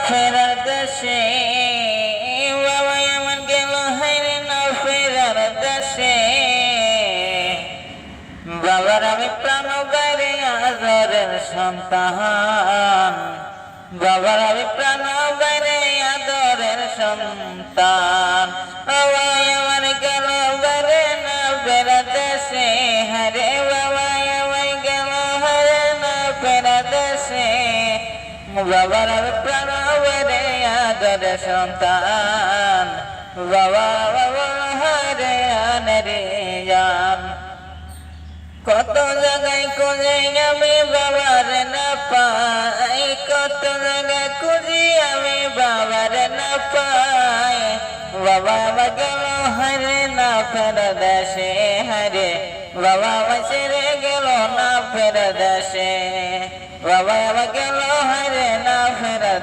ফেরার দেশে বাবা আমার গেল হাইরে না ফেরার দেশে বাবার আমি প্রাণ বাইরে আদরের সন্তান বাবার আমি প্রাণ বাইরে আদরের সন্তান বাবা আমার গেল বাইরে না ফেরার দেশে হারে বাবা আমার গেল হারে না ফেরার দেশে বাবার আমি প্রাণ বাইরে আদরের সন্তান বাবা বাবা হারে আনরে জান কত জায়গায় খুঁজে আমি বাবার না পাই কত জায়গায় খুঁজি আমি বাবার না পাই বাবা আমার গেল হারে না ফেরা দেশে হারে বাবা আমার ছেড়ে গেল না ফেরা দেশে বাবা আমার গেল হারে না ফেরা